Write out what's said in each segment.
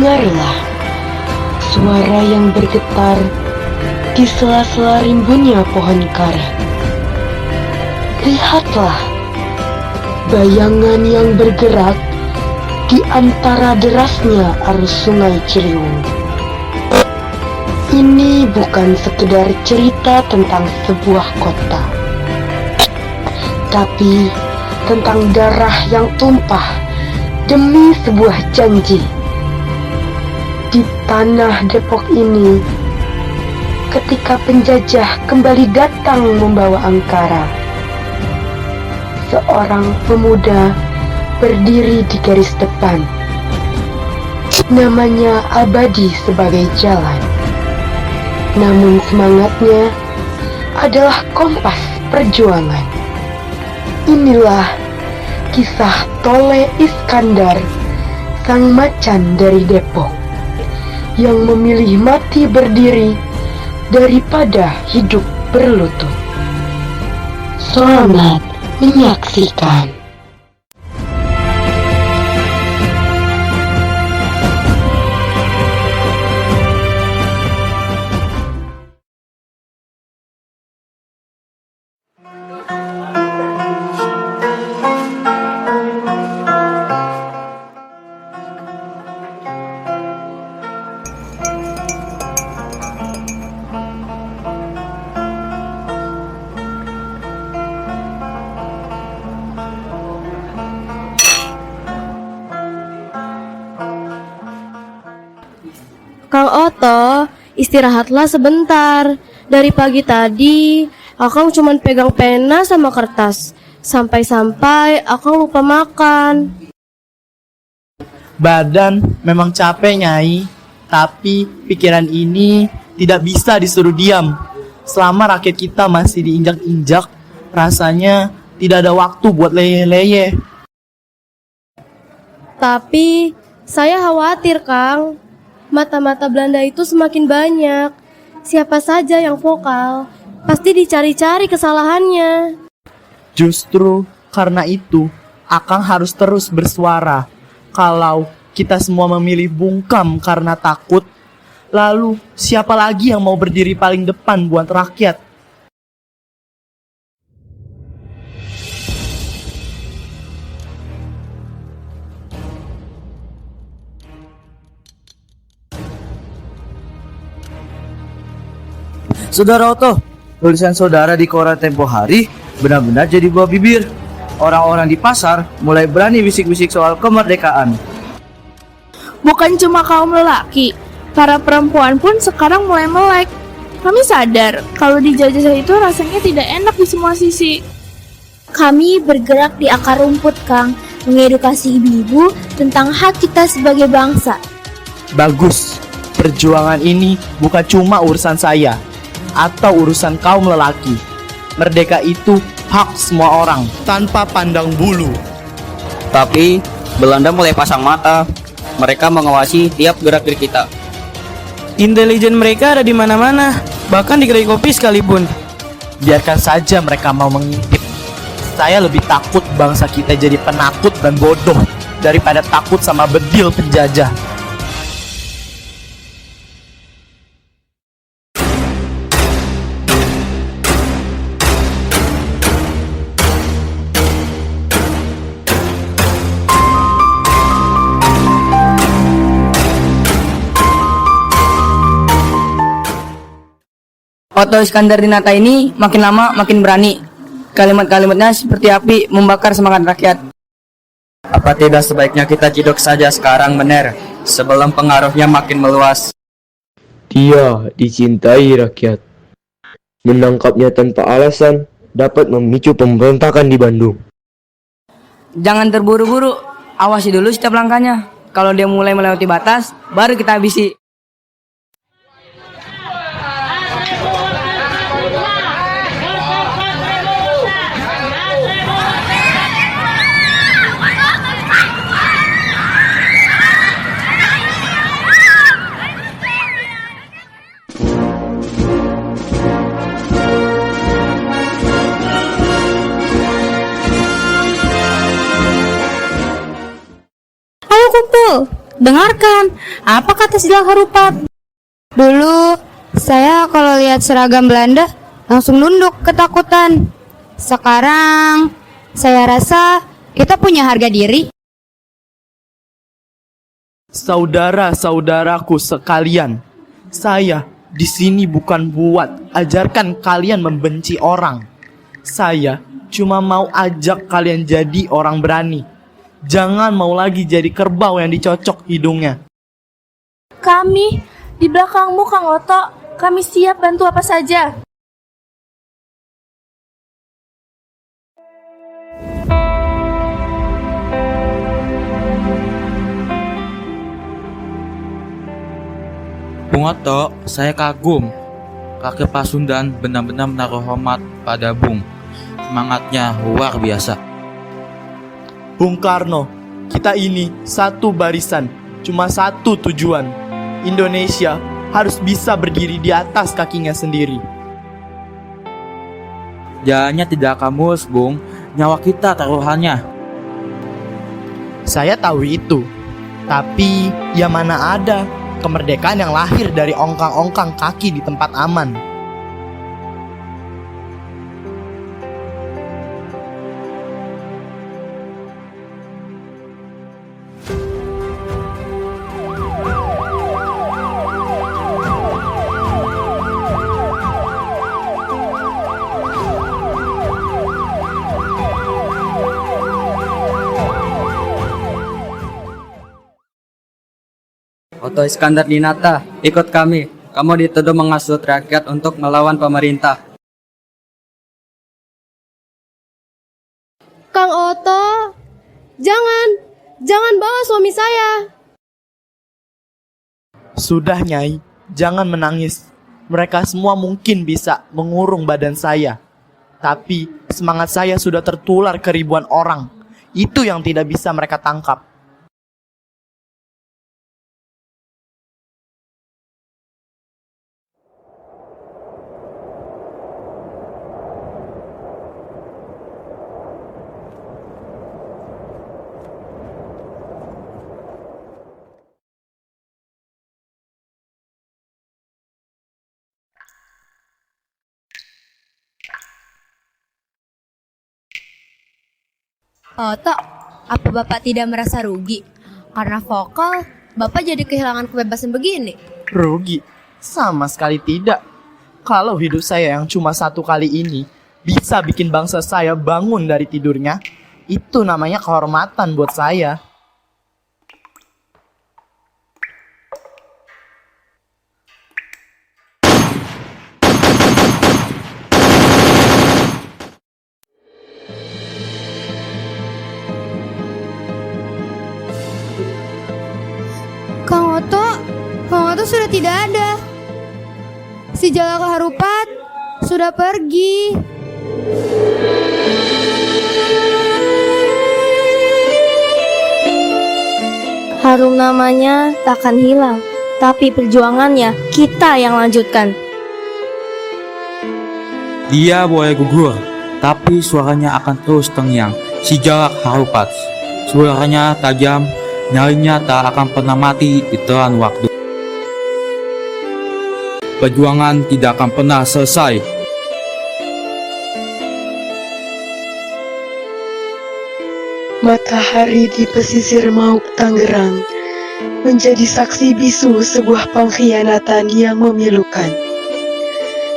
Dengarlah suara yang bergetar di sela-sela rimbunnya pohon karet. Lihatlah bayangan yang bergerak di antara derasnya arus sungai Ciliwung. Ini bukan sekedar cerita tentang sebuah kota, tapi tentang darah yang tumpah demi sebuah janji. Di tanah Depok ini, ketika penjajah kembali datang membawa angkara, seorang pemuda berdiri di garis depan. Namanya abadi sebagai jalan. Namun semangatnya adalah kompas perjuangan. Inilah kisah Tole Iskandar, sang macan dari Depok, yang memilih mati berdiri daripada hidup berlutut. Selamat menyaksikan. Kang Oto, istirahatlah sebentar. Dari pagi tadi, Akang cuma pegang pena sama kertas. Sampai-sampai Akang lupa makan. Badan memang capek, Nyai. Tapi pikiran ini tidak bisa disuruh diam. Selama rakyat kita masih diinjak-injak, rasanya tidak ada waktu buat leyeh-leyeh. Tapi, saya khawatir, Kang. Mata-mata Belanda itu semakin banyak. Siapa saja yang vokal, pasti dicari-cari kesalahannya. Justru karena itu, Akang harus terus bersuara. Kalau kita semua memilih bungkam karena takut, lalu siapa lagi yang mau berdiri paling depan buat rakyat? Saudara Oto, tulisan saudara di koran Tempo Hari benar-benar jadi buah bibir. Orang-orang di pasar mulai berani bisik-bisik soal kemerdekaan. Bukan cuma kaum lelaki, para perempuan pun sekarang mulai melek. Kami sadar kalau dijajah itu rasanya tidak enak di semua sisi. Kami bergerak di akar rumput, Kang, mengedukasi ibu-ibu tentang hak kita sebagai bangsa. Bagus, perjuangan ini bukan cuma urusan saya atau urusan kaum lelaki. Merdeka itu hak semua orang, tanpa pandang bulu. Tapi Belanda mulai pasang mata. Mereka mengawasi tiap gerak-gerik kita. Intelijen mereka ada di mana-mana, bahkan di kedai kopi sekalipun. Biarkan saja mereka mau mengintip. Saya lebih takut bangsa kita jadi penakut dan bodoh daripada takut sama bedil penjajah. Oto Iskandar Dinata ini makin lama makin berani. Kalimat-kalimatnya seperti api membakar semangat rakyat. Apa tidak sebaiknya kita ciduk saja sekarang, Mener, sebelum pengaruhnya makin meluas? Dia dicintai rakyat. Menangkapnya tanpa alasan dapat memicu pemberontakan di Bandung. Jangan terburu-buru, awasi dulu setiap langkahnya. Kalau dia mulai melewati batas, baru kita habisi. Dengarkan, apa kata Sijalak Harupat? Dulu, saya kalau lihat seragam Belanda langsung nunduk ketakutan. Sekarang, saya rasa kita punya harga diri. Saudara-saudaraku sekalian, saya di sini bukan buat ajarkan kalian membenci orang. Saya cuma mau ajak kalian jadi orang berani. Jangan mau lagi jadi kerbau yang dicocok hidungnya. Kami di belakangmu, Kang Oto. Kami siap bantu apa saja. Bung Oto, saya kagum. Kakek Pasundan benar-benar menaruh hormat pada Bung. Semangatnya luar biasa. Bung Karno, kita ini satu barisan, cuma satu tujuan. Indonesia harus bisa berdiri di atas kakinya sendiri. Jalannya tidak akan mulus, Bung. Nyawa kita taruhannya. Saya tahu itu, tapi ya mana ada kemerdekaan yang lahir dari ongkang-ongkang kaki di tempat aman. Oto Iskandar Dinata, ikut kami. Kamu dituduh menghasut rakyat untuk melawan pemerintah. Kang Oto, jangan bawa suami saya. Sudah Nyai, jangan menangis. Mereka semua mungkin bisa mengurung badan saya. Tapi semangat saya sudah tertular ke ribuan orang. Itu yang tidak bisa mereka tangkap. Oto, apa Bapak tidak merasa rugi? Karena vokal, Bapak jadi kehilangan kebebasan begini. Rugi? Sama sekali tidak. Kalau hidup saya yang cuma satu kali ini bisa bikin bangsa saya bangun dari tidurnya, itu namanya kehormatan buat saya. Kang Oto sudah tidak ada. Si Jalak Harupat sudah pergi. Harum namanya takkan hilang, tapi perjuangannya kita yang lanjutkan. Dia boleh gugur, tapi suaranya akan terus terngiang. Sijalak Harupat. Suaranya tajam, nyalinya tak akan pernah mati di telan waktu. Perjuangan tidak akan pernah selesai. Matahari di pesisir Mauk Tangerang menjadi saksi bisu sebuah pengkhianatan yang memilukan.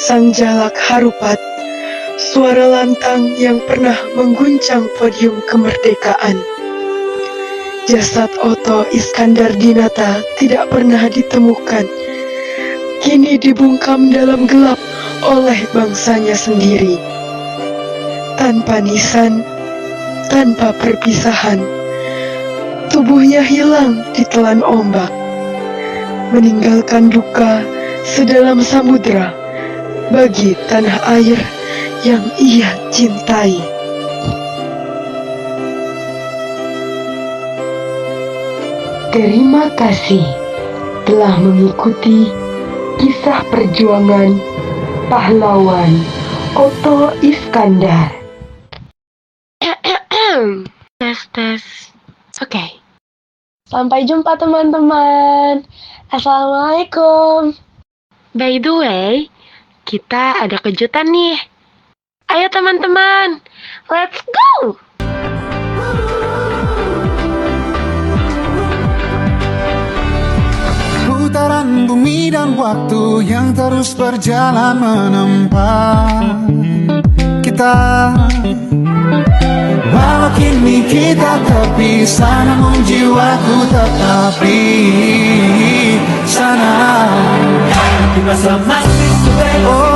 Sang Jalak Harupat, suara lantang yang pernah mengguncang podium kemerdekaan. Jasad Oto Iskandar Dinata tidak pernah ditemukan. Kini dibungkam dalam gelap oleh bangsanya sendiri. Tanpa nisan, tanpa perpisahan, tubuhnya hilang ditelan ombak, meninggalkan duka sedalam samudera bagi tanah air yang ia cintai. Terima kasih telah mengikuti kisah perjuangan pahlawan Oto Iskandar. Tes. Oke. Sampai jumpa teman-teman. Assalamualaikum. By the way, kita ada kejutan nih. Ayo teman-teman, let's go! Putaran bumi dan waktu yang terus berjalan menempa kita. Walau kini kita terpisah, namun jiwaku tetap di sana. Kita sama oh.